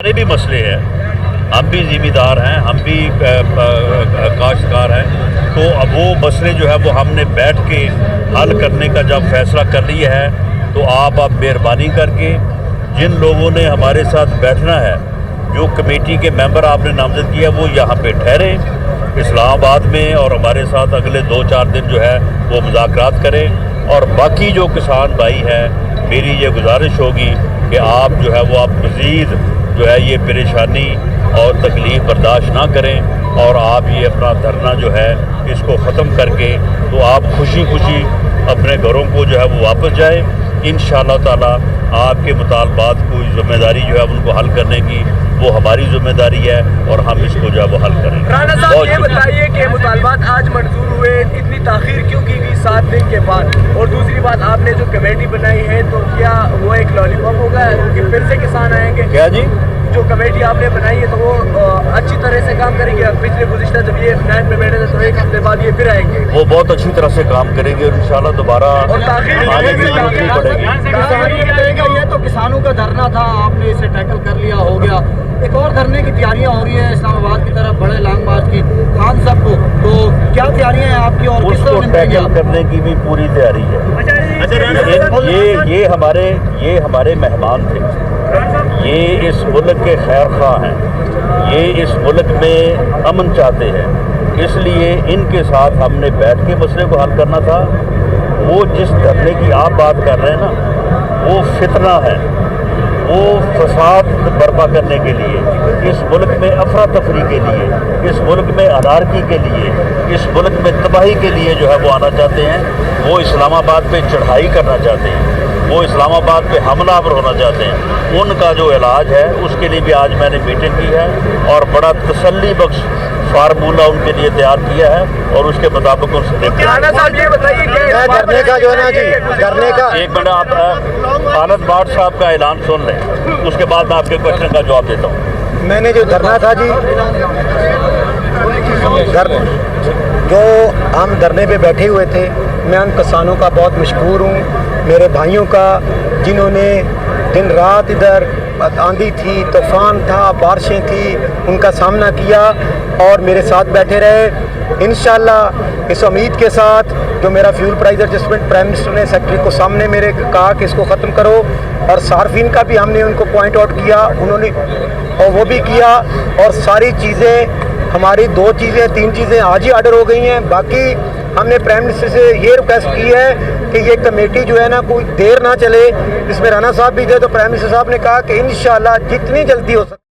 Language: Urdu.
ہمارے بھی مسئلے ہیں، ہم بھی ذمہ ہیں، ہم بھی کاشتکار ہیں، تو اب وہ مسئلے جو ہے وہ ہم نے بیٹھ کے حل کرنے کا جب فیصلہ کر لیا ہے تو آپ مہربانی کر کے جن لوگوں نے ہمارے ساتھ بیٹھنا ہے، جو کمیٹی کے ممبر آپ نے نامزد کیا وہ یہاں پہ ٹھہریں اسلام آباد میں، اور ہمارے ساتھ اگلے 2-4 دن جو ہے وہ مذاکرات کریں، اور باقی جو کسان بھائی ہیں میری یہ گزارش ہوگی کہ آپ جو ہے وہ آپ مزید جو ہے یہ پریشانی اور تکلیف برداشت نہ کریں، اور آپ یہ اپنا دھرنا جو ہے اس کو ختم کر کے تو آپ خوشی خوشی اپنے گھروں کو جو ہے وہ واپس جائیں۔ انشاءاللہ تعالی آپ کے مطالبات کو ذمہ داری جو ہے ان کو حل کرنے کی وہ ہماری ذمہ داری ہے، اور ہم اس کو جو ہے وہ حل کریں گے۔ رانا صاحب یہ بتائیے کہ مطالبات آج منظور ہوئے، اتنی تاخیر کیوں کی گئی 7 دن کے بعد؟ اور دوسری بات، آپ نے جو کمیٹی بنائی ہے تو کیا وہ ایک لالی پاپ ہوگا کہ پھر سے کسان آئیں گے؟ کیا جی؟ جو کمیٹی آپ نے بنائی ہے تو وہ اچھی طرح سے کام کرے گی؟ پچھلے گزشتہ جب یہ نیٹ میں بیٹھے تھے تو ایک ہفتے بعد یہ پھر آئیں گے؟ وہ بہت اچھی طرح سے کام کریں گے اور انشاءاللہ دوبارہ آنے کی کوشش پڑے گی۔ یہ تو کسانوں کا دھرنا تھا، آپ نے اسے ٹیکل کر لیا، ہو گیا۔ ایک اور دھرنے کی تیاریاں ہو رہی ہیں اسلام آباد کی طرف، بڑے لانگ مارچ کی، خان صاحب کو، تو کیا تیاریاں ہیں آپ کی اور اس کس کو طرح ٹیکل کرنے کی بھی پوری تیاری ہے۔ یہ ہمارے مہمان تھے، یہ اس ملک کے خیر خواہ ہیں، یہ اس ملک میں امن چاہتے ہیں، اس لیے ان کے ساتھ ہم نے بیٹھ کے مسئلے کو حل کرنا تھا۔ وہ جس دھرنے کی آپ بات کر رہے ہیں نا، وہ فتنہ ہے، وہ فساد برپا کرنے کے لیے، اس ملک میں افراتفری کے لیے، اس ملک میں انارکی کے لیے، اس ملک میں تباہی کے لیے جو ہے وہ آنا چاہتے ہیں۔ وہ اسلام آباد پہ چڑھائی کرنا چاہتے ہیں، وہ اسلام آباد پہ حملہ آور ہونا چاہتے ہیں۔ ان کا جو علاج ہے اس کے لیے بھی آج میں نے میٹنگ کی ہے اور بڑا تسلی بخش فارمولہ ان کے لیے تیار کیا ہے، اور اس کے مطابق ان سے دیکھتے ہیں۔ رانا صاحب یہ بتائیے کہ دھرنے کا جو ہے نا جی، دھرنے کا ایک منٹ آپ خالد بھاٹ صاحب کا اعلان سن لیں، اس کے بعد میں آپ کے کوشچن کا جواب دیتا ہوں۔ میں نے جو دھرنا تھا جی، جو ہم دھرنے پہ بیٹھے ہوئے تھے، میں ان کسانوں کا بہت مشکور ہوں، میرے بھائیوں کا، جنہوں نے دن رات ادھر آندھی تھی، طوفان تھا، بارشیں تھیں، ان کا سامنا کیا اور میرے ساتھ بیٹھے رہے۔ انشاءاللہ اس امید کے ساتھ جو میرا fuel price adjustment prime minister نے سیکٹری کو سامنے میرے کہا کہ اس کو ختم کرو، اور صارفین کا بھی ہم نے ان کو پوائنٹ آؤٹ کیا، انہوں نے اور وہ بھی کیا، اور ساری چیزیں ہماری 3 چیزیں آج ہی آرڈر ہو گئی ہیں۔ باقی ہم نے پرائم منسٹر سے یہ ریکویسٹ کی ہے کہ یہ کمیٹی جو ہے نا کوئی دیر نہ چلے، اس میں رانا صاحب بھی تھے تو پرائم منسٹر صاحب نے کہا کہ انشاءاللہ جتنی جلدی ہو سکے